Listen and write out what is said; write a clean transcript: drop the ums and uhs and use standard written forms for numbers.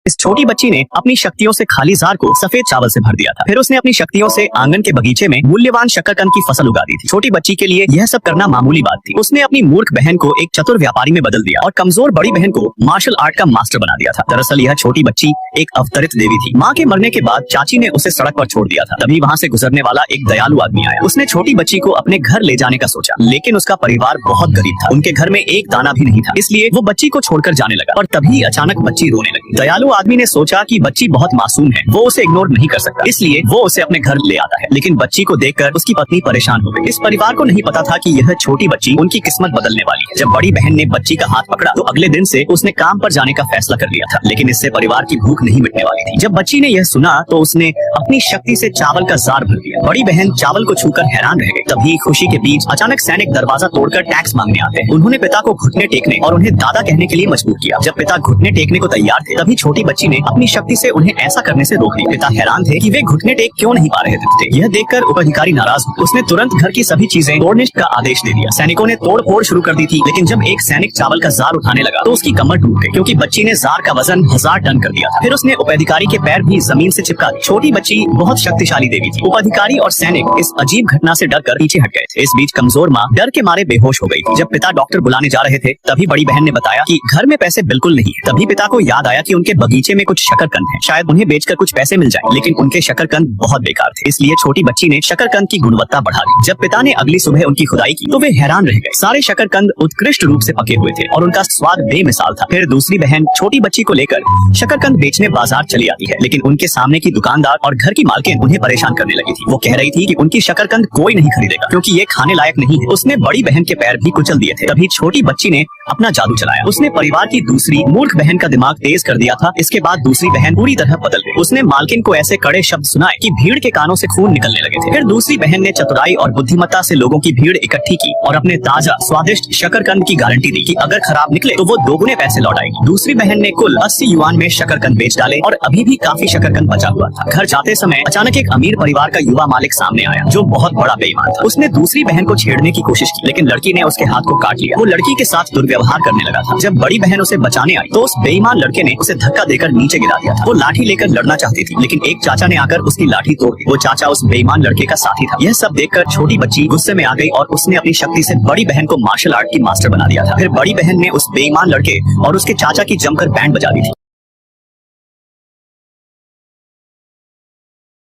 इस छोटी बच्ची ने अपनी शक्तियों से खाली जार को सफेद चावल से भर दिया था। फिर उसने अपनी शक्तियों से आंगन के बगीचे में मूल्यवान शकरकंद की फसल उगा दी थी। छोटी बच्ची के लिए यह सब करना मामूली बात थी। उसने अपनी मूर्ख बहन को एक चतुर व्यापारी में बदल दिया और कमजोर बड़ी बहन को मार्शल आर्ट का मास्टर बना दिया था। दरअसल यह छोटी बच्ची एक अवतरित देवी थी। माँ के मरने के बाद चाची ने उसे सड़क पर छोड़ दिया था। तभी वहाँ से गुजरने वाला एक दयालु आदमी आया। उसने छोटी बच्ची को अपने घर ले जाने का सोचा, लेकिन उसका परिवार बहुत गरीब था। उनके घर में एक दाना भी नहीं था, इसलिए वो बच्ची को छोड़कर जाने लगा। और तभी अचानक बच्ची रोने लगी। दयालु आदमी ने सोचा कि बच्ची बहुत मासूम है, वो उसे इग्नोर नहीं कर सकता, इसलिए वो उसे अपने घर ले आता है। लेकिन बच्ची को देखकर उसकी पत्नी परेशान हो गई। इस परिवार को नहीं पता था कि यह छोटी बच्ची उनकी किस्मत बदलने वाली है। जब बड़ी बहन ने बच्ची का हाथ पकड़ा तो अगले दिन से उसने काम पर जाने का फैसला कर लिया था। लेकिन इससे परिवार की भूख नहीं मिटने वाली थी। जब बच्ची ने यह सुना तो उसने अपनी शक्ति से चावल का जार भर दिया। बड़ी बहन चावल को छूकर हैरान रह गई। तभी खुशी के बीच अचानक सैनिक दरवाजा तोड़कर टैक्स मांगने आते हैं। उन्होंने पिता को घुटने टेकने और उन्हें दादा कहने के लिए मजबूर किया। जब पिता घुटने टेकने को तैयार थे तभी छोटी बच्ची ने अपनी शक्ति से उन्हें ऐसा करने से रोक दिया। पिता हैरान थे कि वे घुटने टेक क्यों नहीं पा रहे थे। यह देखकर उपअधिकारी नाराज हुए। उसने तुरंत घर की सभी चीजें तोड़ने का आदेश दे दिया। सैनिकों ने तोड़ फोड़ शुरू कर दी थी, लेकिन जब एक सैनिक चावल का जार उठाने लगा तो उसकी कमर टूट गई, क्योंकि बच्ची ने जार का वजन 1000 टन कर दिया था। फिर उसने उपअधिकारी के पैर भी जमीन से चिपका दिए। छोटी बच्ची बहुत शक्तिशाली देवी थी। उपअधिकारी और सैनिक इस अजीब घटना से डरकर पीछे हट गए थे। इस बीच कमजोर माँ डर के मारे बेहोश हो गई थी। जब पिता डॉक्टर बुलाने जा रहे थे तभी बड़ी बहन ने बताया कि घर में पैसे बिल्कुल नहीं है। तभी पिता को याद आया कि उनके बगीचे में कुछ शकरकंद है, शायद उन्हें बेचकर कुछ पैसे मिल जाए। लेकिन उनके शकरकंद बहुत बेकार थे, इसलिए छोटी बच्ची ने शकरकंद की गुणवत्ता बढ़ा दी। जब पिता ने अगली सुबह उनकी खुदाई की तो वे हैरान रह गए। सारे शकरकंद उत्कृष्ट रूप से पके हुए थे और उनका स्वाद बेमिसाल था। फिर दूसरी बहन छोटी बच्ची को लेकर शकरकंद बेचने बाजार चली आती है, लेकिन उनके सामने की दुकानदार और घर की मालकिन उन्हें परेशान करने लगी थी। वो कह रही थी कि उनकी शकरकंद कोई नहीं खरीदेगा क्योंकि ये खाने लायक नहीं है। उसने बड़ी बहन के पैर भी कुचल दिए थे। तभी छोटी बच्ची ने अपना जादू चलाया। उसने परिवार की दूसरी मूर्ख बहन का दिमाग तेज कर दिया था। इसके बाद दूसरी बहन पूरी तरह बदल गई। उसने मालकिन को ऐसे कड़े शब्द सुनाए कि भीड़ के कानों से खून निकलने लगे थे। फिर दूसरी बहन ने चतुराई और बुद्धिमत्ता से लोगों की भीड़ इकट्ठी की और अपने ताजा स्वादिष्ट शकरकंद की गारंटी दी कि अगर खराब निकले तो वो दोगुने पैसे लौटाएगी। दूसरी बहन ने कुल 80 युआन में शकरकंद बेच डाले और अभी भी काफी शकरकंद बचा हुआ था। घर जाते समय अचानक एक अमीर परिवार का युवा मालिक सामने आया जो बहुत बड़ा बेईमान था। उसने दूसरी बहन को छेड़ने की कोशिश की, लेकिन लड़की ने उसके हाथ को काट लिया। वो लड़की के साथ दुर्व्यवहार करने लगा था। जब बड़ी बहन उसे बचाने आई तो उस बेईमान लड़के ने उसे धक्का देकर नीचे गिरा दिया था। वो लाठी लेकर लड़ना चाहती थी, लेकिन एक चाचा ने आकर उसकी लाठी तोड़ दी। वो चाचा उस बेईमान लड़के का साथी था। यह सब देखकर छोटी बच्ची गुस्से में आ गई और उसने अपनी शक्ति से बड़ी बहन को मार्शल आर्ट की मास्टर बना दिया था। फिर बड़ी बहन ने उस बेईमान लड़के और उसके चाचा की जमकर बैंड बजा दी थी।